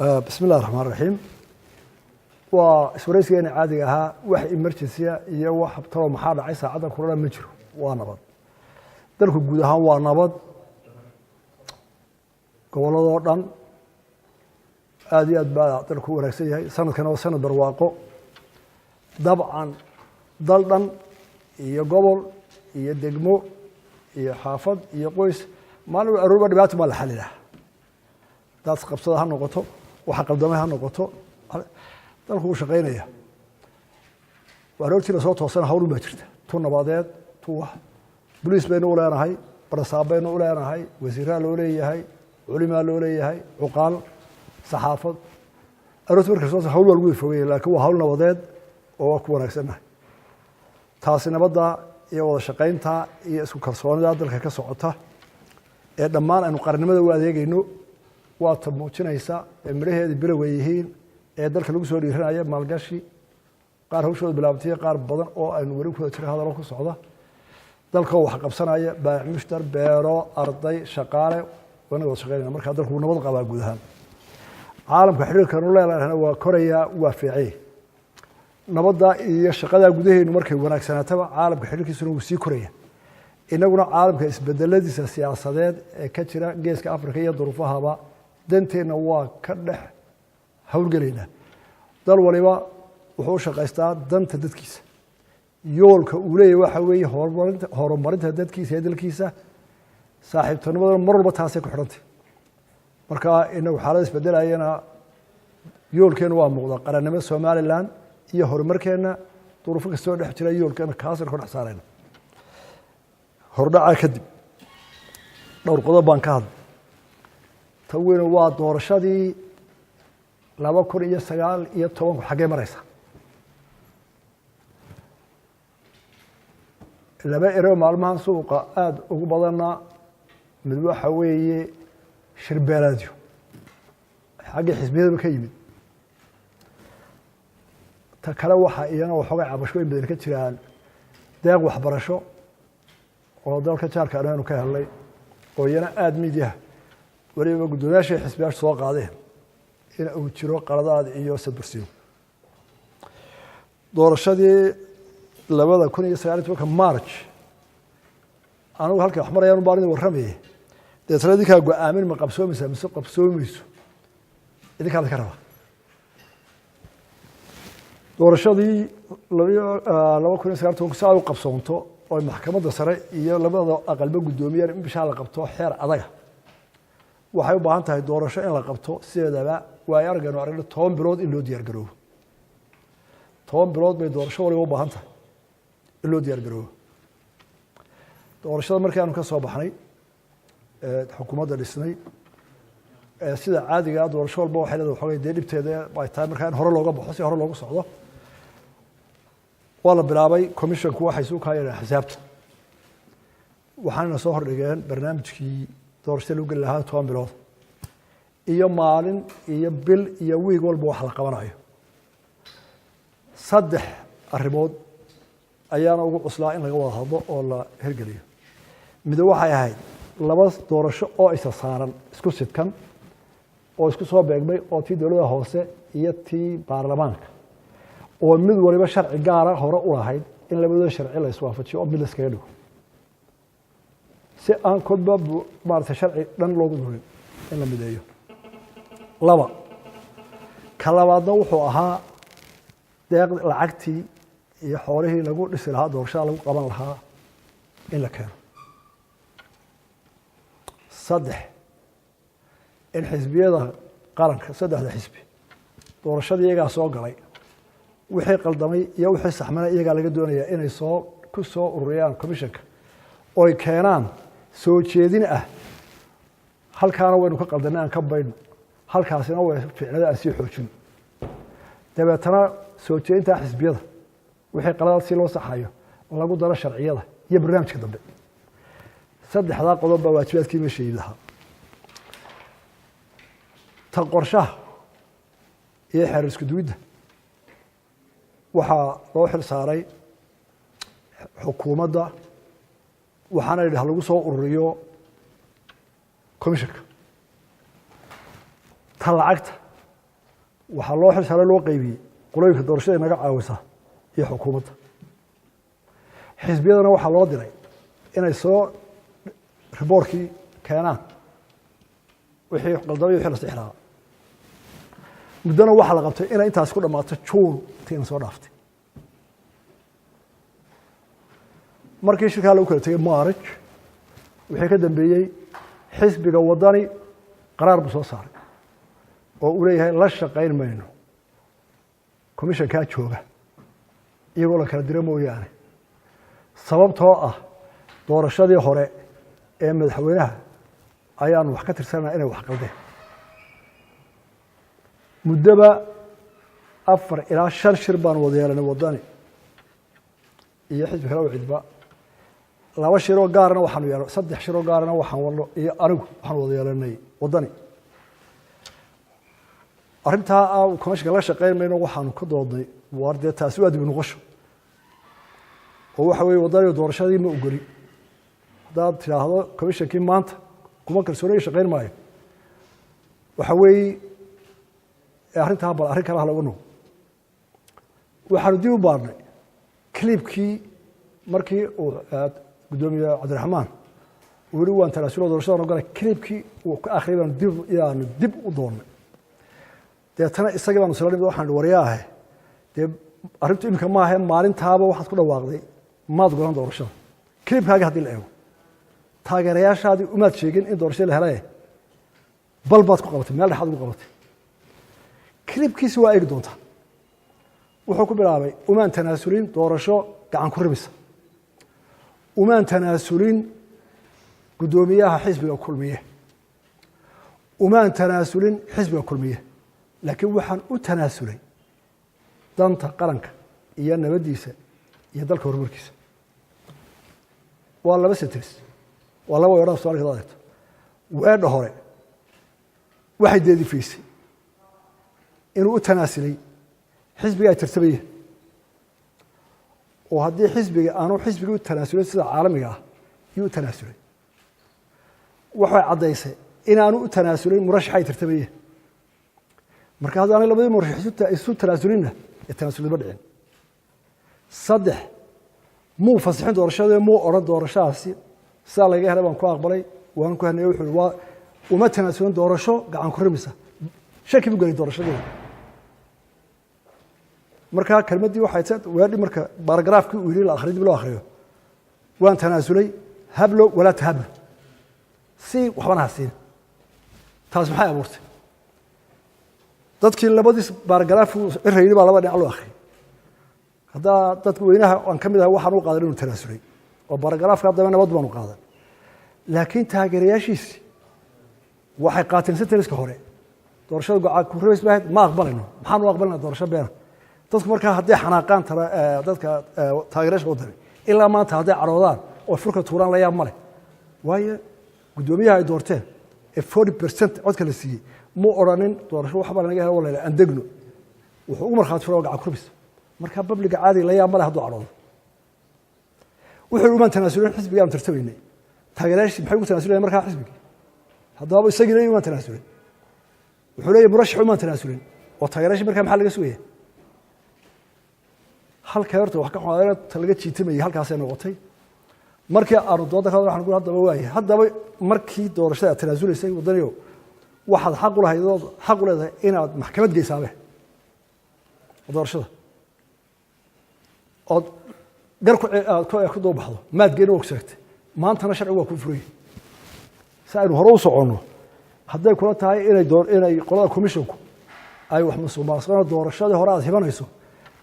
بسم الله الرحمن الرحيم وسوريسكينا عادي أها واحد إمرجنسية إياه واحد ترى محل عيسى عدا كورونا مجرو ونبض ذلك جودها ونبض قولوا دان هذه أتباع ذلك هو رئيسية سنة كانوا سنة برواقه طبعا ضلدن إياه قبل إياه دقمو إياه حافظ إياه قويس ما له أروبا دبعت ما الحليله داد قبصة هالنقطة وحق الدماء هالنقطة dalku uu shaqeynaya waroortii la soo toosan hawl ma jirta tuna badeed tuwa police baynu u leenahay barsaab baynu u leenahay wasiiraa loo leeyahay culimaa loo leeyahay uqaal saxaafad aroortii markii soo hawl walba fogeeyay laakiin waa hawl nabadeed oo ku wanaagsanah taasi nabadda iyo wada shaqeynta iyo isku kalsoonida dalka ka socota ee dhammaan aynu qarnimada u adeegayno waa tamuujinaysa miraheedii bilow yihiin ee dalka lagu soo dhiiranayo maalgashi qaar hawshooda bilaabtay qaar badan oo aynu wari ku jiray hadallo ku socda dalka wax qabsanaya baac mushtar beero arday shaqaale wanaag shaqeynaya marka dalku nabad qaba guud ahaan caalamka xiriirka uu leeyahay waa Korea waa fiicay nabadda iyo shaqada gudaheenu markay wanaagsanaato caalamka xiriirkiisu uu sii koraya inaguna caalamka isbedeladiisa siyaasadeed ee ka jira geeska Afrika iyo duruufahaba danteena waa ka dhex hawlgelayna dal waliba wuxuu shaqaystaa danta dadkiisa yoolka uu leeyahay waxa weeye horumarinta dadkiisa ee dalkiisa saaxiibtinimada mar walba taas ay ku xirantay marka inagu xaalad isbedelayna yoolkeenu waa muuqda qarannimada Soomaaliland iyo horumarkeena duruufo kastoo dhex jira yoolkeena kaasir ku dhex saarayna hordhaca kadib dhowr qodob baan ka hadlay taween waa doorashadii 2019 xagee maraysa laba ero maalmahan suuqa aad ugu badana mid waxa weeye shirbeelaadyo xagee xisbiyada ka yimid ta kale waxa iyana waxooga cabashooyin badan ka jiraan deeq waxbarasho oo dalka jaarka aanu ka helay oo iyana aad midiyaha waliba gudoomiyaasha xisbiyaasha soo qaadeen in uu jiro qaladaad iyo sadbursiyo doorashadii 2019 March anu halka wax marayaan baarin warramay deetradii ka go'aamin ma qabsoomaysa mise qabsoomayso idinka ka raba doorashadii 2019 saa u qabsoonto oo maxkamadda sare iyo labada aqalba gudoomiyeen in bisha la qabto xeer adaga waxay u baahan tahay doorasho in la qabto sideedaba way aragano aragno 10 bilood in loo diyaar garoobo 10 bilood bay doorasho waliba u baahan tahay in loo diyaar garoobo doorashada markii aanu ka soo baxnay xukuumadda dhisnay sida caadiga doorasho walba waxay leedahay xogay dibteeda ay tahay markaan hore looga baxo si hore loogu socdo wala bilaabay commissionku waxay soo kaayeen xisaabta waxaana soo hordhigeen barnaamijkii doorashada lagu gali lahaa 10 bilood iyo maalin iyo bil iyo week walba wax la qabanayo saddex arrimood ayaana ugu cuslaa in laga wada hadlo oo la hirgeliyo mid waxay ahayd laba doorasho oo isa saaran isku sidkan oo isku soo beegmay oo tii dawladda hoose iyo tii baarlamaanka oo mid waliba sharci gaar ah hore u lahayd in labadooda sharci la iswaafajiyo oo mid la iskaga dhigo si aan kolba maarta sharci dhan loogu durin in la mideeyo laba kalabaadna wuxuu ahaa deeq lacagtii iyo xoolihii lagu dhisi lahaa doorashada lagu qaban lahaa in la keeno saddex in xisbiyada qaranka saddexda xisbi doorashada iyaga soo galay wixii qaldamay iyo wixii saxmana iyaga laga doonayaa inay ku soo ururiyaan commissionka oo ay keenaan soo jeedin ah halkaana waynu ka qaldanay aan ka baydno halkaasina way ficnada aan sii xoojin dabeetana soo jeedinta xisbiyada wixii qaladaad si loo saxayo lagu daro sharciyada iyo barnaamijka dambe saddexda qodob baa waajibaadkii meesha yimaada ta qorshaha iyo xeer isku duwidda waxaa loo xil saaray xukuumadda waxaana yidhaah lagu soo ururiyo commissionka ta lacagta waxaa loo xilsaaray loo qaybiyey qolooyinka doorashada inaga caawisa iyo xukuumadda xisbiyadana waxaa loo diray inay soo riboorkii keenaan wixii qaldamay wixii la sixraa muddana waxaa la qabtay inay intaas ku dhammaato juun intiina soo dhaaftay markii shirkaa lagu kala tegey maarij wixii ka dambeeyey xisbiga waddani qaraar buu soo saaray oo uu leeyahay la shaqayn mayno komishankaa jooga iyagoo la kala diro mooyaane sababtoo ah doorashadii hore ee madaxweynaha ayaanu wax ka tirsanaa inay wax qaldeen muddoba 4 ilaa 5 shir baan wada yeelanay waddani iyo xisbi kale oo cidba 2 shiroo gaarna waxaanu yeelanay 3 shiroo gaarna waxaan wadno iyo anigu waxaan wada yeelanay waddani arrintaa komishanka la shaqayn mayno waxaanu ka doodnay waar dee taasi waa dib u noqosho oo waxa weeye waddani doorashadii ma ogoli haddaad tidhaahdo komishankii maanta kuma kalsoonaya shaqayn maayo waxa weeye arrintaa bal arrin kale ha lagu noqo waxaanu dib u baarnay clipkii markii uu gudoomiye cabdiraxmaan uu yidhi waan tanaasulo doorashadan ogolay clipkii uu ka akhriyay baanu dib u doonnay deetana isagii baanu isla nimid waxaan waryaahe dee arrintu iminka maahe maalintaaba waxaad ku dhawaaqday maad golan doorashada clipkaagii haddii la eego taageerayaashaadii umaad sheegin in doorashada la helaye bal baad ku qabatay meel dhexaad ugu qabatay clipkiisi waa eegi doontaa wuxuu ku bilaabay umaan tanaasulin doorasho gacan ku ribisa umaan tanaasulin guddoomiyaha xisbiga kulmiye umaan tanaasulin xisbiga kulmiye laakiin waxaan u tanaasulay danta qaranka iyo nabaddiisa iyo dalka horumarkiisa waa 2 sentence waa 2 weedho Soomaaliga ka adeegto weedha hore waxay deedifaysay inuu u tanaasulay xisbiga ay tirtabaya oo haddii xisbiga aanu xisbiga u tanaasulin sida caalamiga ah yuu u tanaasulay waxay caddaysay inaanu u tanaasulin murashax ay tirtabaya marka haddaanay labadii murashax isu tanaasulinna ee tanaasulnimo dhicin 3 muu fasixin doorashada muu odhan doorashadaasi sidaa laga helay baan ku aqbalay waan ku hanayay wuxuu waa uma tanaasulin doorasho gacan ku rimisa shaki buu galay doorashadii marka kelmadii waxay tahay weedhi marka baragraafkii uu yiri la akhriyo dib loo akhriyo waan tanaasulay hablo wala tahablo si waxbana hasiin taas maxay abuurtay dadkii labadiis baragraaf irayay baa laba dhinac loo akhriyay hadda dadku weynaha aan kamid ahay waxaan u qaadan inuu tanaasulay oo baragraafka hadaba nabad baan u qaadan laakiin taageerayaashiisi waxay qaateen sentence hore doorashada gacan ku ribis baa ma aqbalayno maxaan u aqbalnaa doorasho beena dadku markaa haddii xanaaqaan dadka taageerayaasha wadani ilaa maanta hadday caroodaan oo furka tuuraan la yaab male waayo guddoomiyaha ay doorteen ee 40% codka la siiyey mu odhanin doorasho waxba laga helo walaal aan degno wuxuu u markhaati furay gacan ku ribis markaa babliga caadi la yaab male hadduu caroodo wuxuu uma tanaasulin xisbiga aan tartabaynay taageerayaashii maxay ugu tanaasulay markaa xisbiga haddaba isagii leeyahay uma tanaasulin wuxuu leeyahay murashax uma tanaasulin oo taageerayaashii markaa maxaa laga sugaya halka horta wax ka xoogaa talaga jiitamay halkaas ay noqotay markii aanu dooda ka waxaan ku hadaba waayay hadaba markii doorashada tanaasulisay wadaniyo waxaad xaq u lahayd xaq u leedahay inaad maxkamad geysaabe doorashada oo garku ku doo baxdo maad geeno oo sheegtay maantana sharci waa ku furay saaynu hore u socono hadday kula tahay inay qolada commissionku ay wax masuumaasqana doorashada hore aad hibanayso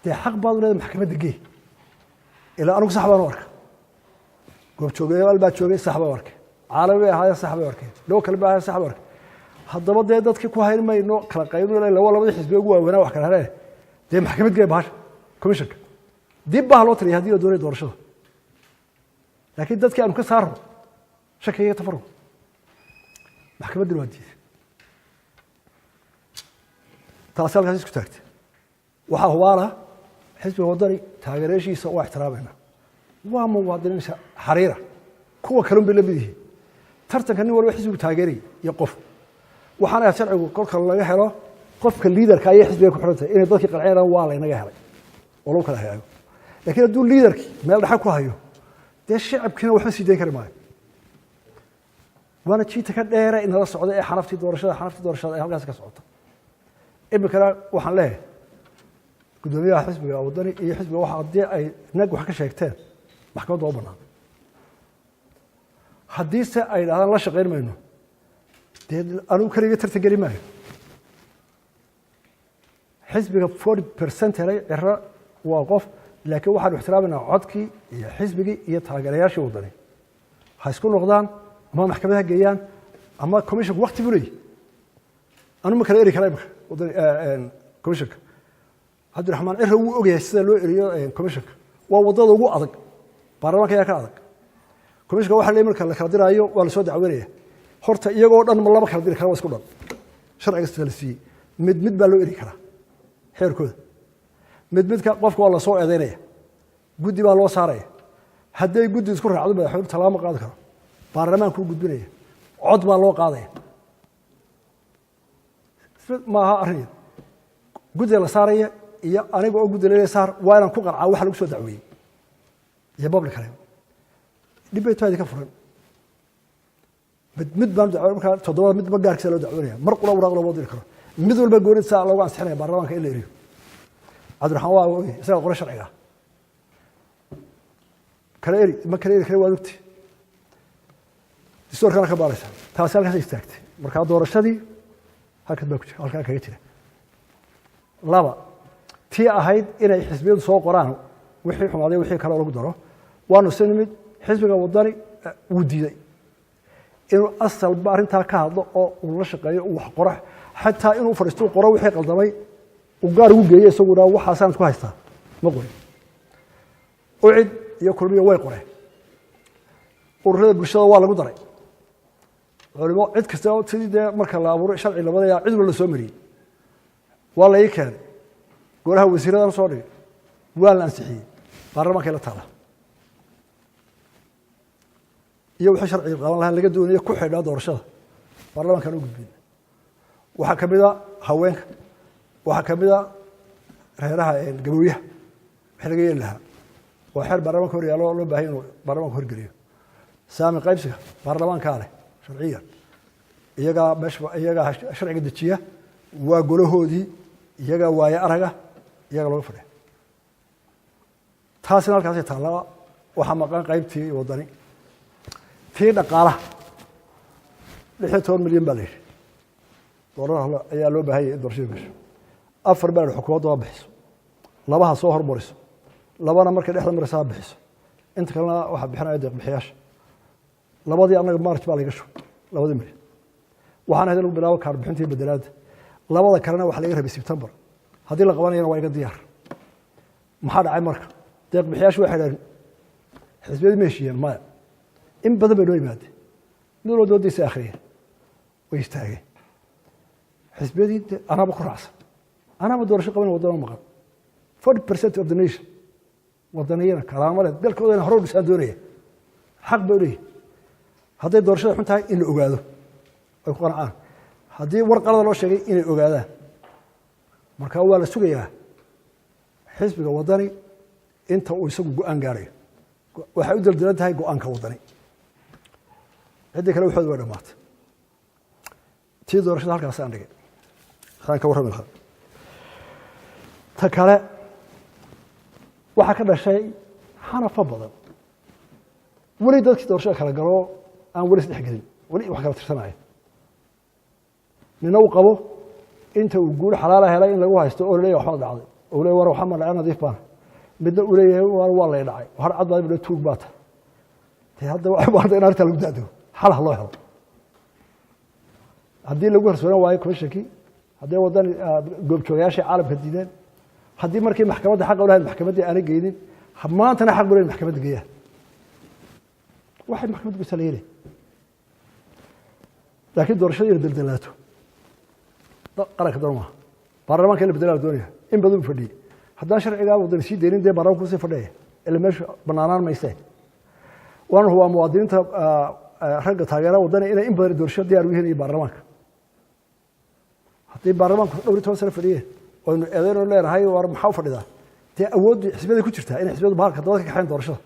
dee xaq baad u leedahay maxkamadda gee ilaa anigu sax baan u arka goob joogeyaal baa joogay sax baan u arkay caalami bay ahaayeen sax baan u arkay loo kale baa ahaayeen sax baan u arkay haddaba dee dadkii ku hayn mayno kala qaybin ilaa labadii xisbi ugu waaweynaa wax kala heleen dee maxkamad gee baasha commissionka dib baa loo tiriyay haddii la doonay doorashada laakiin dadkii aanu ka saarno shaki iyo tafarruq maxkamaddu waa diiday taas halkaas isku taagtay waxaa hubaala xisbiga waddani taageerayaashiisa waa ixtiraamayna waa muwaadiniin xariira kuwa kalun bay la mid yihiin tartanka nin walba xisbigu taageeraya iyo qof waxaana sharcigu kolka laga helo qofka liidarka ayaa xisbiga ku xirantay inay dadkii qalciyaan waa la inaga helay oo lagu kala hagaago laakiin hadduu liidarkii meel dhaxal ku hayo dee shacabkiina waxba sii dayn kari maayo waana jiita ka dheera inala socda ee xanaftii doorashada ee halkaas ka socota iminkana waxaan leeyahay gudoomiyaha xisbiga wadani iyo xisbiga waxa haddii ay nag wax ka sheegteen maxkamadda oo bannaan haddiise ay dhahdaan la shaqayn mayno dee anugu keliga tartan geli maayo xisbiga 40% helay ciro waa qof laakiin waxaanu ixtiraaminaa codkii iyo xisbigii iyo taageerayaashii wadani ha isku noqdaan ama maxkamadaha geeyaan ama commissionku waqti buu leeyahy anu ma kala eri kara imika commissionka cabdiraxmaan ciro wuu ogyahay sida loo eriyo commissionka waa waddada ugu adag baarlamaanka ayaa ka adag commissionka waxa leeyahay marka la kala diraayo waa la soo dacweynaya horta iyagoo dhan ma laba kala diri kara waa isku dhan sharciga sida la siiyey mid baa loo eri karaa xeerkooda midka qofka waa la soo eedeynaya guddi baa loo saaraya hadday guddi isku raacdo madaxweyne talaabo ma qaadi karo baarlamaanku gudbinaya cod baa loo qaadaya maaha arrin guddiga la saaraya iyo aniga oo guddi leeyahay saar waa inaan ku qarcaa waxa lagu soo dacweeyey iyo public kale debate ka furan mid baan dacwo markaa toddobaad mid ma gaarkiisa loo dacweynaya mar qura waraaq loo diri karo mid walba goonid saa loogu ansixinaya baarlamaanka in la eriyo cabdiraxmaan waa ogyahay isaga qore sharciga kala eri ma kala eri kale waa ogti distoorkana ka baaraysa taasi halkaas istaagtay markaa doorashadii halkaas baa ku jira halkaa kaga jira laba tii ahayd inay xisbiyadu soo qoraan wixii xumaaday wixii kale lagu daro waanu si nimid xisbiga wadani wuu diiday inuu asalba arrintaa ka hadlo oo uu la shaqeeyo uu wax qoro xataa inuu fadhiisto qoro wixii qaldamay uu gaar ugu geeyey isaguna waxaasaan isku haystaa ma qorin ucid iyo kulmiya way qoreen ururada bulshada waa lagu daray culimo cid kasta sidii dee marka la abuuray sharci labadaya cid walba la soo mariyey waa la ii keenay golaha wasiiradan soo dhigay waa la ansixiyey baarlamaanka la taala iyo wixii sharci qaban lahaa laga doonayo ku xidhaa doorashada baarlamaankan u gudbin waxaa ka mid a haweenka waxaa ka mid a reeraha gabowyaha wixii laga yeeli lahaa waa xeer baarlamaanka hor yaalo loo baahay inuu baarlamaanka horgeliyo saami qaybsiga baarlamaankaa leh sharciyan iyagaa sharciga dejiya waa golahoodii iyagaa waaye araga iyaga looga fadhiya taasina halkaasay taallaa waxaa maqan qaybtii wadani tii dhaqaalaha 16 milyan baa la yidhi doolar ayaa loo baahanyay in doorashada gasho 4 baa xukuumadda waa bixiso labaha soo hormariso labana markay dhexda maraysaa bixiso inta kalena waxaa bixinaya deeq bixiyaasha labadii annaga march baa laga shubay 2 milyan waxaana hadda lagu bilaabo kaar bixintii bedelaada labada kalena waxa laga rabay September haddii la qabanayana waa iga diyaar maxaa dhacay marka deeq bixiyaashu waxay dhahan xisbiyadu ma heshiiyeen maya in badan bay noo yimaadeen mid walba doodiisa akhriyeen way istaageen xisbiyadii anaaba ku raacsan anaaba doorasho qaban wadano maqan 40% of the nation wadaniyana karaamo leh dalkoodana hore u dhisaan doonaya xaq bay leeyihiin hadday doorashada xun tahay in la ogaado ay ku qancaan haddii war qalada loo sheegay inay ogaadaan marka waa la sugayaa xisbiga wadani inta uu isagu go'aan gaarayo waxay u daldalan tahay go'aanka wadani ciddii kale waxooda waa dhammaatay tii doorashada halkaas aan dhigay waxaan ka warrami lahaa ta kale waxaa ka dhashay xanafo badan weli dadkii doorashada kala galo aan weli isdhex gelin weli wax kala tirsanaya nina uu qabo inta uu guul xalaala helay in lagu haysto oo leeyahay waxba dhacday oo leeyahay war waxa ma dhacay nadiif baan midna uu leeyahay waa la dhacay har cad baa inuu tuug baata hadda waxa in arrinta lagu daado xal loo helo haddii lagu harsoonaan waayo commissionkii haddii wadan goobjoogayaashii caalamka diideen haddii markii maxkamadda xaq u lahayd maxkamaddii aanay geynin maantana xaq u leeyahay maxkamadda geeyaa waxay maxkamaddu ku saleeyeen laakiin doorashada inay daldalaato qaranka dan maaha baarlamaanka in la bedelaa doonaya in badan u fadhiyey haddaan sharcigaa wadan sii deynin dee baarlamaanku kusii fadhiyaya ila meeshu banaanaan maysee waana hubaa muwaadiniinta ragga taageera wadana inay in badan doorasho diyaar u yihiin iyo baarlamaanka haddii baarlamaanku dhowr iyo 10 sano fadhiyeen oo aynu eedeyno leenahay war maxaa u fadhidaa dee awooddu xisbiyada ku jirtaa inay xisbiyadu bahalka dowladda ka kaxayn doorashada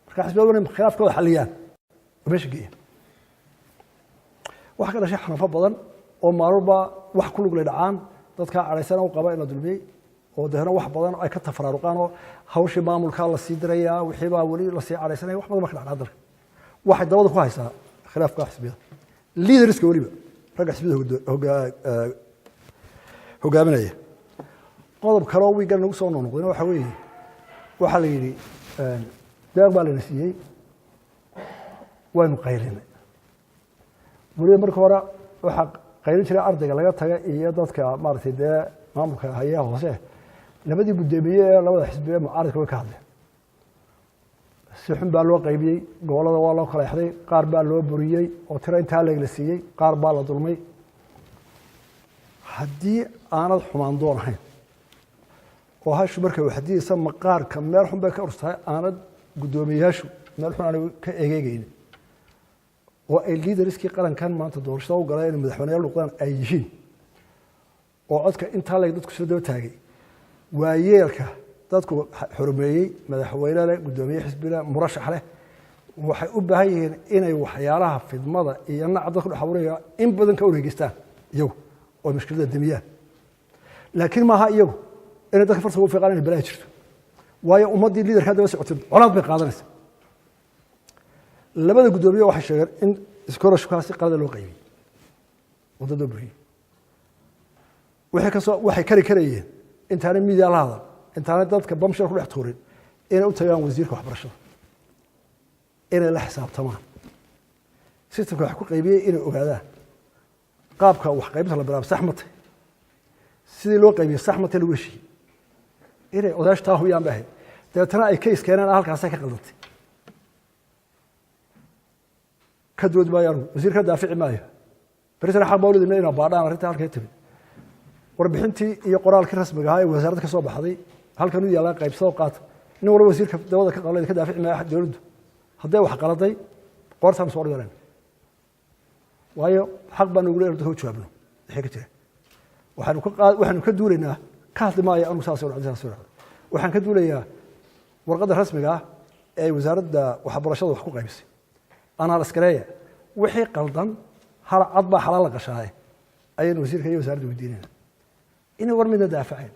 marka xisbiyadu inay khilaafkooda xalliyaan oo meesha geeyaan waxa ka dhashay xanafo badan oo maalba wax ku lug leh dhacaan dadka cadhaysan oo qaba in la dulmiyey oo deena wax badan ay ka tafaraaruqaan oo hawshii maamulka la sii dirayaa wixii baa wali la sii cadhaysanaya wax badan ma ka dhacaa dalka waxay dawladda ku haysaa khilaafka xisbiyada leaderska waliba ragga xisbiyada hogaaminaya qodob kale oo wiigan nagu soo noqdayna waxa weeye waxa la yidhi deeq baa la siiyey waynu qaylinay waliba marka hore waxa qaylin jiray ardayga laga taga iyo dadka maaragtay dee maamulka hayaha hoose labadii gudoomiye ee labada xisbiye mucaaradka way ka hadleen si xun baa loo qaybiyey gobolada waa loo kala xday qaar baa loo buriyey oo tiro intaa la siiyey qaar baa la dulmay haddii aanad xumaan doon ahayn oo hashu marka waxdiisa maqaarka meel xun bay ka ursahay aanad gudoomiyaashu meel xun aan ka eegaynin oo ay leaderskii qarankan maanta doorashada u galay in madaxweynayaal noqdaan ay yihiin oo codka intaa leg dadku soo daba taagay waa yeelka dadku xurmeeyey madaxweyne leh gudoomiye xisbi leh murashax leh waxay u baahan yihiin inay waxyaalaha fidmada iyo naca dadku dhex abuuraya in badan ka wareegeystaan iyagu oo mushkilada damiyaan laakiin maaha iyagu inay dadka farta ugu fiiqaan inay balaa jirto waayo ummaddii liidarka daba socotay colaad bay qaadanaysaa labada gudoomiye waxay sheegeen in scholarshipkaasi qalada loo qaybiyey wadada buriyey waxay kari karayeen intaanay miidiya la hadal intaanay dadka bamshar ku dhex tuurin inay u tagaan wasiirka waxbarashada inay la xisaabtamaan systemka wax ku qaybiyey inay ogaadaan qaabka wax qaybinta la bilaabo saxmate sidii loo qaybiyey saxmate lagu heshiiyey inay odaashta huyaan bahay dabeetana ay case keeneen halkaasay ka qaldantay ka doodi maayo anigu wasiir ka daafici maayo berisana xaq mawlid inay baadhaan arrinta halkay timid warbixintii iyo qoraalkii rasmiga ahaa ee wasaaradda ka soo baxday halkan u yaalaa qaybsado qaata nin walba wasiirka dawladda ka qalay ka daafici maayo dawladdu hadday wax qaladay qoortaan soo dhiganeen waayo xaq baan ugu leeyahay dadka u jawaabno wixii ka jira waxaanu ka duulaynaa ka hadli maayo anigu saas waxaan ka duulayaa warqadda rasmiga ah ee wasaaradda waxbarashada wax ku qaybisay anaa askareeya wixii qaldan hal cad baa xalaal la qashaaye ayaynu wasiirka iyo wasaaradda weydiinayna inay war midna daafaceen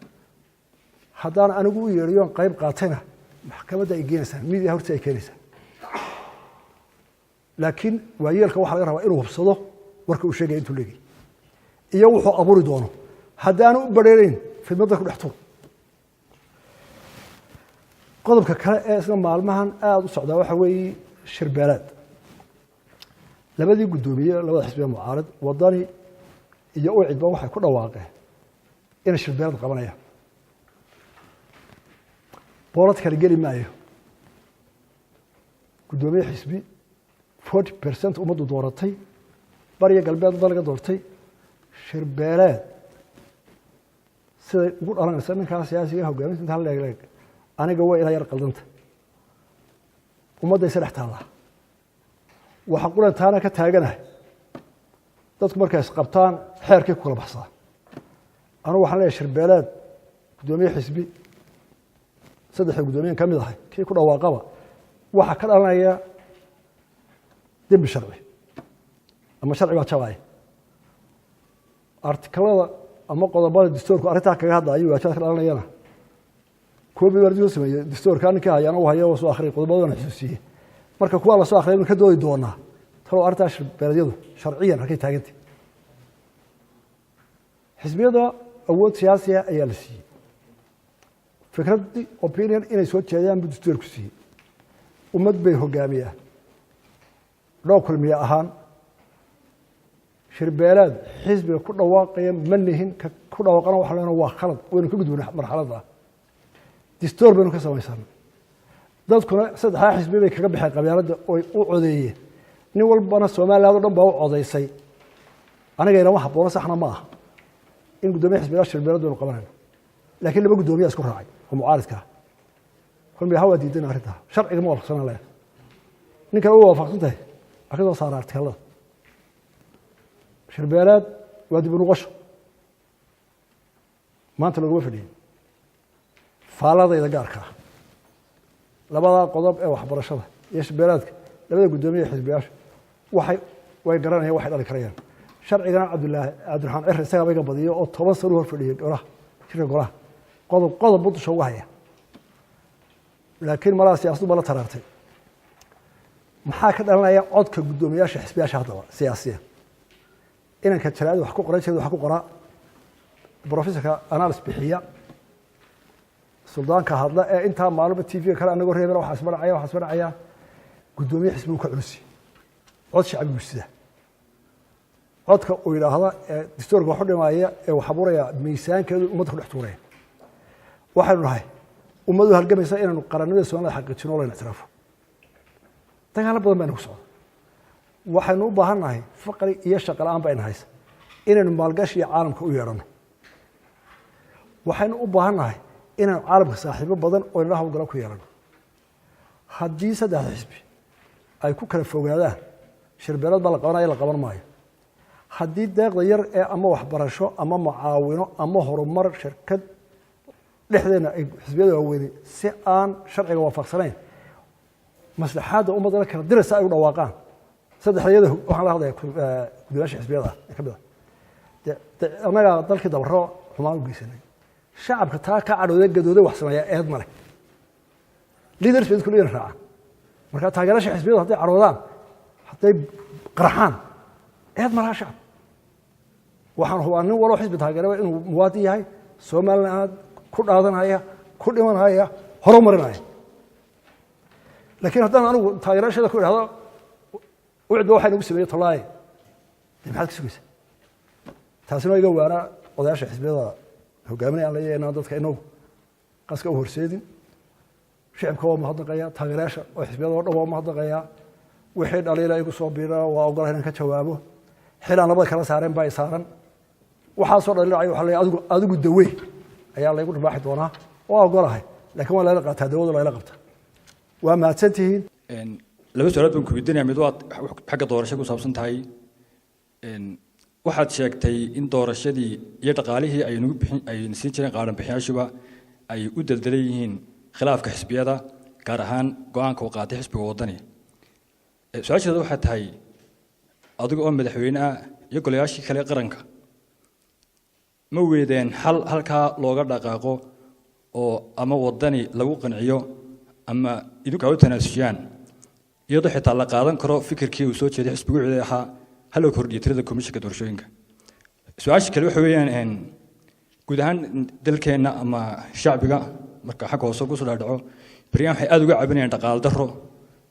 haddaan anigu u yeedhiyoon qayb qaatayna maxkamadda ay geenaysaa miidiya horta ay keenaysaa laakiin waayeelka waxaa laga rabaa inuu hubsado warka uu sheegaya intuu leegay iyo wuxuu abuuri doono haddaanu u badheerayn fidmadda ku dhex tuur qodobka kale ee isna maalmahan aada u socdaa waxa weeye shirbeelaad labadii gudoomiye labada xisbiye mucaarad wadani iyo ucidba waxay ku dhawaaqeen inay shirbeelad qabanayaan boolad kale geli maayo gudoomiye xisbi 40% ummaddu dooratay bariya galbeed dal laga doortay shirbeeleed siday ugu dhalanaysa ninkaa siyaasiga hogaaminta inta hal leeg aniga way ila yar qaldanta ummadday saddex taallaa waxa qulantaana ka taaganahay dadku markay isqabtaan xeerkay ku kala baxsaa anigu waxaan leeyahay shirbeeleed gudoomiye xisbi saddexda gudoomiye ka mid ahay kii ku dhawaaqaba waxa ka dhalanaya dembi sharci ama sharci baa jabaya artikalada ama qodobada dastuurku arrintaa kaga hadlayo waajibaad ka dhalanayana koobi wardiyo sameeyay dastuurka ninka hayana uu hayo soo akhriyo qodobadana xusuusiyay marka kuwa la soo akhriyo ka doodi doona talo arrintaa shirbeeleedyadu sharciyan halkay taagantay xisbiyada awood siyaasi ah ayaa la siiyey fikraddii opinion inay soo jeediyaan buu dastuurku siiyey ummad bay hogaamiyaan loo kulmiye ahaan shirbeelaad xisbiga ku dhawaaqaya ma nihin ku dhawaaqana waxa leena waa khalad waynu ka gudbinaa marxaladda dastuur baynu ka samaysanay dadkuna saddexdaa xisbi bay kaga baxeen qabyaaladda oo u codeeyeen nin walbana Soomaaliland oo dhan baa u codeysay aniga ina wax habboon saxna ma aha in gudoomiye xisbiga shirbeelaad uu qabanay laakiin laba gudoomiye isku raacay oo mucaaradka kulmiye hawa diidan arrinta sharciga ma waafaqsan leh ninka uu waafaqsan tahay akhdoo saar artikalada shirbeelaad waa dib u noqosho maanta laguma fadhiyin faaladayda gaarka ah labada qodob ee waxbarashada iyo shbeelaadka labada gudoomiye xisbiyaasha way garanayaan waxay dhali karayaan sharcigana cabdiraxmaan cir isaga bayga badiyo oo 10 sano hor fadhiyay golaha shirka golaha qodob budusha uga haya laakiin malaha siyaasaddu bala taraartay maxaa ka dhalanaya codka gudoomiyaasha xisbiyaasha hadaba siyaasiyan inanka jaraa'id wax ku qoran jiray wax ku qoraa professorka analysis bixiya suldaanka hadla ee inta maaluba TV kale anagoo reebana waxa ismaracaya gudoomiye xisbigu ka culusi cod shacbi sida codka uu yiraahdo dastuurka wax u dhimaaya ee wax abuuraya miisaankeedu ummadda ku dhex tuuraya waxaanu nahay ummadu halgamaysa inaanu qarannimada Soomaaliya xaqiijino oo la ictiraafo dagaal badan baan ku socdo waxaanu u baahanahay faqri iyo shaqo la'aan baan haysa inaanu maalgashi caalamka u yeerano waxaanu u baahanahay inaan caalamka saaxiibo badan oo ilaah u gala ku yeelano haddii saddex xisbi ay ku kala fogaadaan shirbeelad baa la qabanaya la qaban maayo haddii deeqda yar ee ama waxbarasho ama mucaawino ama horumar shirkad dhexdeena ay xisbiyada waaweyn si aan sharciga waafaqsanayn maslaxaadda ummadda kala diraysa ay u dhawaaqaan saddexdeeda waxaan la hadlayaa gudoomiyaasha xisbiyada ka mid ah anaga dalkii dalro xumaan u geysanay shacabka taa ka cadhooday gadooday wax sameeya eed male leaders bay kulliyan raacaan marka taageerasha xisbiyada hadday cadhoodaan hadday qarxaan eed malaha shacab waxaan hubaa nin waloo xisbi taageeraba inuu muwaadin yahay Soomaaliland ku dhaadanaya ku dhimanaya horumarinaya laakiin haddaan anigu taageerashada ku idhaahdo wicdo waxay nagu sameeyay tolaaye maxaad ka sugaysaa taasina iga waana odayaasha xisbiyada hogaaminayaan la yeeynaa dadka inagu qaska u horseedin shacabka waa mahadnaqaya taageerayaasha oo xisbiyada oo dhan waa mahadnaqaya wixii dhaliila igu soo biira waa ogolahay inaan ka jawaabo xilaan labada kala saareen baa saaran waxaa soo dhaliilay waxa la adigu dawey ayaa la igu dhibaaxi doonaa oo ogolahay laakiin waa la qaataa dawada la qabta waa maadsantihiin laba su'aalood baan ku weydiinaya mid waa xagga doorashada ku saabsan tahay waxaad sheegtay in doorashadii iyo dhaqaalihii ay siin jireen qaadan bixiyaashuba ay u daldalan yihiin khilaafka xisbiyada gaar ahaan go'aanka uu qaatay xisbiga wadani su'aasheedu waxay tahay adiga oo madaxweyne ah iyo golayaashii kale qaranka ma weydeen halkaa looga dhaqaaqo oo ama wadani lagu qanciyo ama idinku ay u tanaasuliyaan iyadoo xitaa la qaadan karo fikirkii uu soo jeeday xisbigu wixii ahaa hal oo kordhiyo tirada komishanka doorashooyinka su'aasha kale waxa weeyaan guud ahaan dalkeena ama shacbiga marka xaq hoose ku soo dhaadhaco bariyan waxay aad uga cabanayaan dhaqaale darro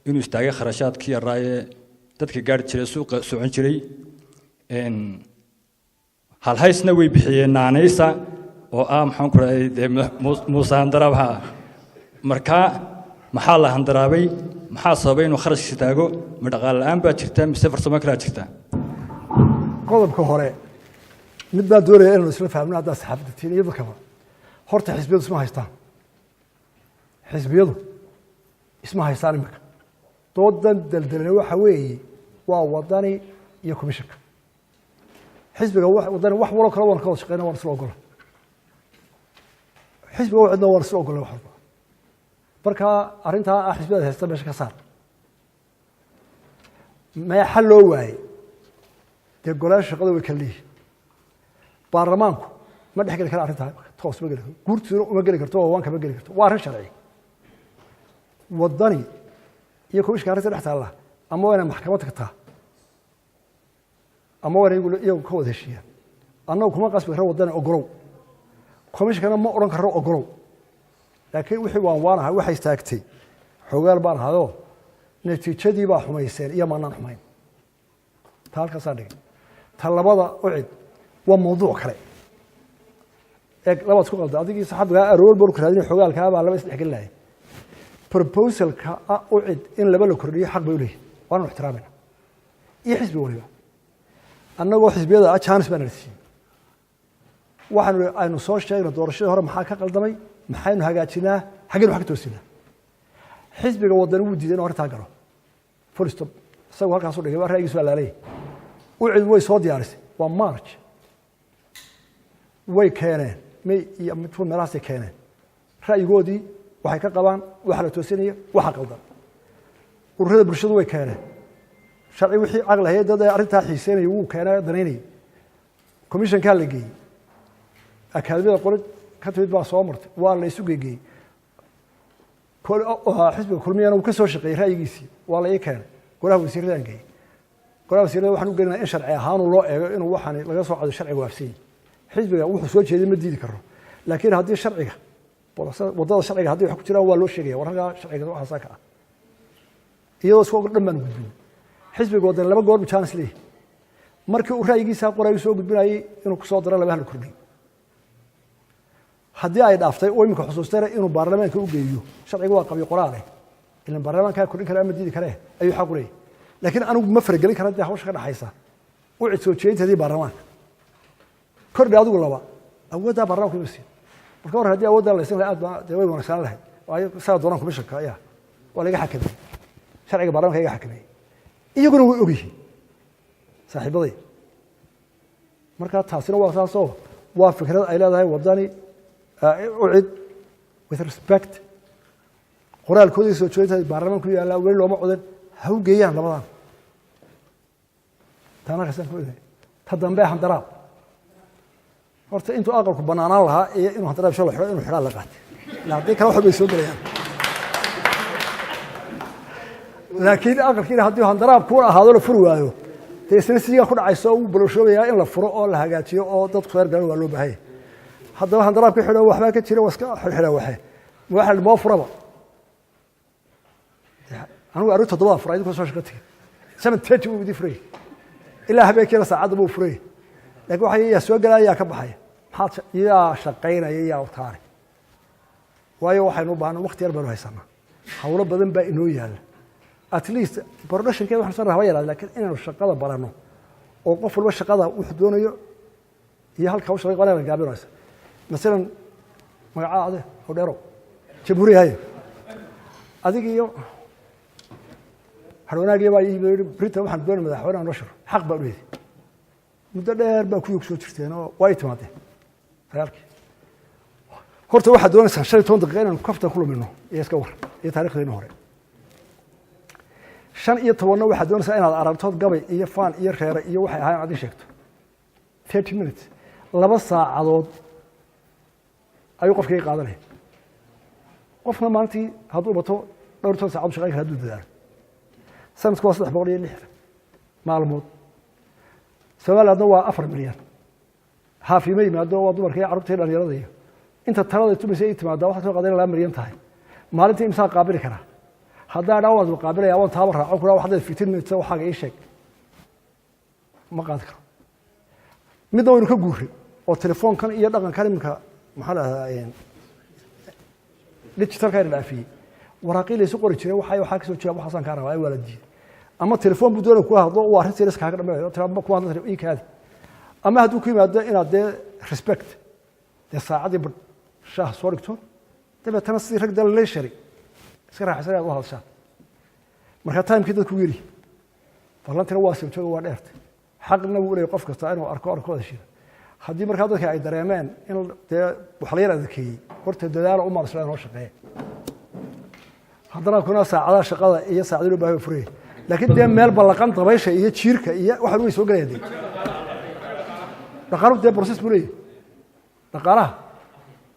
inuu istaagay kharashaadkii yaraaye dadka gaar jiray suuqa socon jiray hal haysna way bixiyeen naanaysa oo maxaan ku raayay Muuse Handaraabha marka maxaa la handaraabay maxaa sababay inuu kharash istaago ma dhaqaale la'aan baa jirta mise farsamo kale jirta qodobka hore mid baa doonaya inuu isla fahmno hadda saxaafadda tiiniyada kaba horta xisbiyadu isma haystaan imika doodan daldalay waxa weeye waa wadani iyo komishanka xisbiga wadani wax walo kala wan ka shaqeynaa waan isla ogol xisbiga wadani waan isla ogol wax walba marka arinta xisbiyada haysta meesha ka saar ma xal loo waayay de golaasha shaqada way kala leeyihiin baarlamaanku ma dhex geli kara arinta toos ma geli karo guurtiina uma geli karto oo waanka ma geli karto waa arrin sharci wadani iyo komishanka arrinta dhex taalla ama waa inay maxkamad tagtaa ama waa iyagu ka wada heshiiyaan annagu kuma qasbi karo wadani ogolow komishankana ma odhan karo ogolow laakiin wixii waanahay waxay istaagtay xogaal baan ahayoo natiijadii baa xumayseen iyo maanaan xumayn ta halkaasaa dhigay ta labada ucid waa mawduuc kale eeg labaad isku qalda adigii saxabigaa arool baan ku raadinay xogaalkaa baa laba isdhex gelinaya proposalka ucid in laba la kordhiyo xaq bay u leeyihin waanu ixtiraamayna iyo xisbi waliba annagoo xisbiyada chance baan arsiiyey waxaanu aynu soo sheegnay doorashadii hore maxaa ka qaldamay maxaynu hagaajinaa xaggeen wax ka toosinaa xisbiga wadani wuu diiday inuu arrintaa galo full stop isagoo halkaas u dhigay waa ra'yigiisu alaalay ucid way soo diyaarisay waa march way keeneen may iyo midkood meelahaasay keeneen ra'yigoodii waxay ka qabaan waxa la toosinaya waxa qaldan ururada bulshadu way keeneen sharci wixii aqal hay'ad dad arrinta xiiseynaya uu keenay danaynay commission ka la geeyay akaadada qolad ka timid baa soo martay waa la isu geeyay xisbiga kulmiyana uu ka soo shaqeeyay ra'yigiisii waa la keenay golaha wasiirada geeyay golaha wasiirada waxaan u gelinayaa in sharci ahaan loo eego inuu waxaan laga soo cado sharciga waafsan xisbiga wuxuu soo jeeday ma diidi karo laakiin haddii sharciga wadada sharciga haddii wax ku jiraan waa loo sheegaya wararka sharciga waxa saaka ah iyadoo soo dhammaan gudbin xisbiga wadan laba goor chance leh markii uu ra'yigiisa qoray soo gudbinayay inuu ku soo daro laba hal kordhay haddii ay dhaaftay oo imika xusuustay inuu baarlamaanka u geeyo sharciga waa qabiy qoraale ilaa baarlamaanka kordhin kara ama diidi kara ayuu xaq u leeyahay laakiin anigu ma faragelin kara hawsha ka dhaxaysa u cid soo jeedintii baarlamaanka kordhi adigu laba awoodda baarlamaanka u siiyay marka hore haddii awoodda la isla aad baa way wanaagsan lahayd waayo saa doonaan komishanka ayaa waa laga xakameeyay sharciga baarlamaanka ayaa xakameeyay iyaguna way ogyihiin saaxiibaday marka taasina waa saasoo waa fikrad ay leedahay wadani ucid with respect qoraalkoodii soo jeedinta baarlamaanku yaala weli looma codan ha u geeyaan labadan taana qasan ku yahay ta dambe handaraab horta intuu aqalku banaanaan lahaa iyo inuu handaraab soo xiro inuu xidhaa la qaatay laakiin kala waxbay soo galayaan laakiin aqalkiina haddii handaraab ku ahaado la furi waayo isna siga ku dhacayso uu bulshooyaya in la furo oo la hagaajiyo oo dadku reer gaar waa loo baahay haddaba handaraabka xidho waxba ka jira waska xidha waxa loo furaba anigu arinta toddoba furay ku soo shaqatay 7:30 uu difray ilaa habeenkii saacada buu furay laakiin waxa yaa soo galaya ka baxay maxaa yaa shaqeynaya yaa u taari waayo waxaynu u baahnaa waqti yar baan haysanaa hawlo badan baa inoo yaal at least production kee waxaan rabaa yaraad laakiin inaan shaqada barano oo qof walba shaqada wuxuu doonayo iyo halka uu shaqo qanaa gaabinaysa مثلا magacaade oo dheero jamhuuriyahay adiga iyo harwanaagii baa yiri Britain waxaan doonay madaxweynaha nashar xaq baa u leeyahay muddo dheer baa ku soo jirteen oo way timaadeen reerkii horta waxa doonaysan 15 daqiiqo inaan kafta ku lumino iyo iska war iyo taariikhdeena hore 15 waxa doonaysan inaad aragto gabay iyo faan iyo reer iyo waxay ahaayeen aad sheegto 30 minutes laba saacadood ayuu qofkii qaadanay qofna maalintii hadduu bato dhowr toban saacadood shaqeyn kara hadduu dadaalo sanadku waa 360 maalmood Soomaaliya waa 4 milyan haafima yimaado waa dumarka iyo carruurta dhalinyarada iyo inta talada tumisay timaada waxa soo qaadan 2 milyan tahay maalintii imsa qaabili kara haddii dhawaad uu qaabilaya waan taaba raaco kula waxda 15 minutes waxa ay sheeg ma qaad karo mid oo ka guuray oo telefoonkan iyo dhaqankan imka maxaa lahaayeen digital ka dhaafi waraaqii la soo qori jiray waxa ka soo jeedo waxa san ka rabaa waladiin ama telefoon buu doonay ku hadlo oo arrin serious ka dhameeyo telefoon ku hadlo ii kaadi ama haduu ku yimaado inaad respect saacadii shaah soo dhigto dabeetana si rag dal leeshari iska raaxaysan oo hadasha marka time-kii dadku yiri farlantina waa soo jooga waa dheertay xaqna uu leeyahay qof kasta inuu arko shida haddii markaa dadka ay dareemeen in wax la yiraahdo kii horta dadaal u marslaan oo shaqeeya haddana kuna saacada shaqada iyo saacada loo baahay furay laakiin meel balaqan dabaysha iyo jiirka iyo waxa uu soo galayay dhaqaalaha process buu leeyahay dhaqaalaha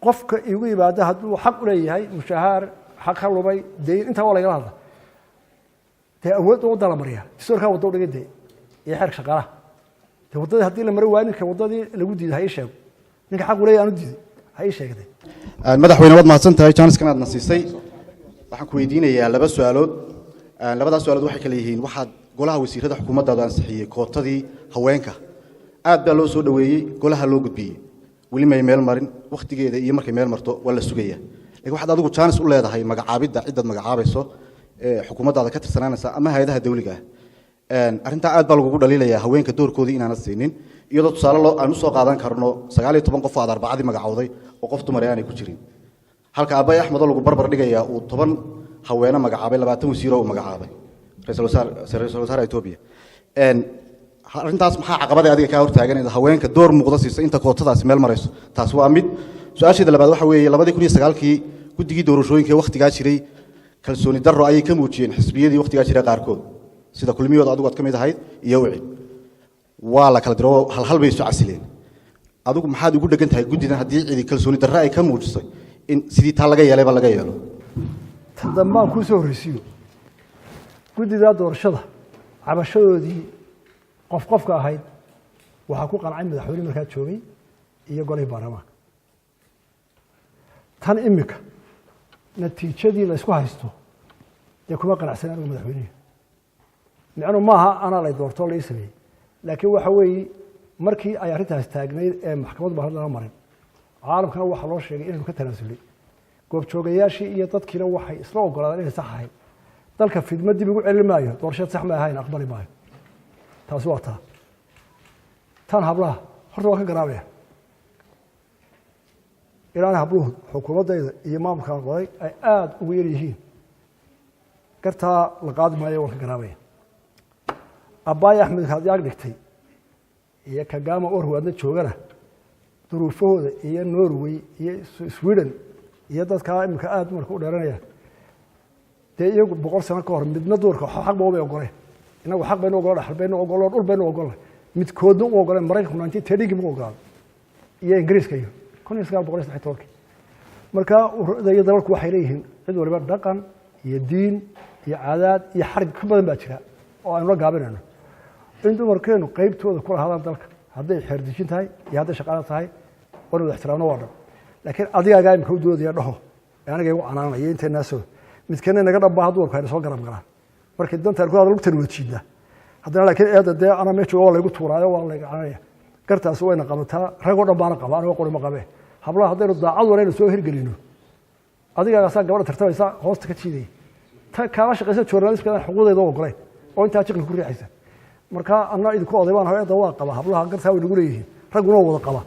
qofka igu yimaado hadduu xaq u leeyahay mushaahar xaq lumay deyn inta waa laga hadla awood oo dala mariya suurka wado dhigay iyo xirka shaqaalaha wadada hadii la maray waaninka wadadii lagu diiday hay sheego ninka xaq u leeyahay aanu diiday hay sheegday madaxweyne wad mahadsan tahay chance kanaad nasiisay waxaan ku weydiinayaa laba su'aalood labadaas su'aalood waxay kala yihiin waxaad golaha wasiirada xukuumadda ansixiyay kootadii haweenka aad baa loo soo dhaweeyay golaha loo gudbiyay wali ma meel marin waqtigeeda iyo markay meel marto wala sugaya laakiin waxaad adigu chance u leedahay magacaabida cidad magacaabayso xukuumadda ka tirsanaanaysa ama hay'adaha dawliga arinta aad baa lagu dhaliilayaa haweenka doorkoodii inaana siinin iyadoo tusaale loo aan u soo qaadan karno 19 qof oo arbacadii magacawday oo qof dumar ah ay ku jirin halka Abay Axmed lagu barbar dhigayaa uu 10 haweena magacaabay 20 wasiir oo magacaabay ra'iisul wasaare Itoobiya arintaas maxaa caqabada adiga ka hortaagan in haweenka door muuqda siisa inta kootadaas meel marayso taas waa mid su-aasheeda labaad waxa weeye 2009kii guddigii doorashooyinka waqtigaa jiray kalsooni darro ayay ka muujiyeen xisbiyadii waqtigaa jiray qaarkood sida kulmiyooda adigu aad ka mid ahayd iyo wixii waa la kala diro hal bay isu casileen adigu maxaad ugu dhagan tahay guddidan haddii cidi kalsooni darro ay ka muujisay in sidii taa laga yeelayba laga yeelo tan dambaan kuu soo horreysiiyo guddidaa doorashada cabashadoodii qofka ahayd waxaa ku qancay madaxweyne markaa joogay iyo golihii baarlamaanka tan imika natiijadii la isku haysto dee kuma qanacsan anigu madaxweyneha micnu maaha anaa lay doortoo la ii sameeyey laakiin waxa weeye markii ay arrintaas taagnayd ee maxkamaddu baa lala marin caalamkana waxaa loo sheegay inaynu ka tanaasulay goobjoogayaashii iyo dadkiina waxay isla ogolaadeen inay sax ahayd dalka fidma dib ugu celin maayo doorashada sax ma ahayn aqbali maayo taasi waa taa tan hablaha horta waa ka garaabaya ilaana habluhu xukuumaddayda iyo maamulkaan qoday ay aada ugu yar yihiin gartaa la qaadi maayo waan ka garaabaya abbaay axmed kaadyaag dhigtay iyo kagama orwaadna joogana duruufahooda iyo norway iyo sweden iyo dadkaa iminka aada dumarka u dheeranaya dee iyagu 100 sano ka hor midna dumarka xaq ba ubay ogoleen inagu xaq baynu ogolaa dhaxal baynu ogolaa dhul baynu ogolaa midkoodna u ogoleen maraykanku 1930 buu ogolaa iyo ingiriiska iyo 1913 marka ururada dalalku waxay leeyihiin cid waliba dhaqan iyo diin iyo caadaad iyo xarig ka badan baa jira oo aynu la gaabinayno in dumarkeenu qaybtooda ku lahaadaan dalka hadday xeerdejin tahay iyo hadday shaqaale tahay wanu ixtiraamno waa dhan laakiin adigaagaa imika u doodaya dhaho aniga igu canaanaya inteenaasoo midkana naga dhanbaa dumarku ayna soo garab galaan markii dantaan ku hadal lugtan wada jiidnaa haddana laakiin eedda dee ana meesha waa laygu tuuraayo waa layga cananaya gartaasi wayna qabataa ragoo dhan baana qaba anigoo qori ma qabee hablaha haddaynu daacad wanaynu soo hirgelino adigaasaa gabadha tartamaysa hoosta ka jiidaya ta kaala shaqaysa journalistkaadan xuquuqdeeda ogolayn oo intaa jiqli ku riixaysa marka anna idinku oday baan hore eedda waa qaba hablaha gartaa way nagu leeyihiin ragguna wada qaba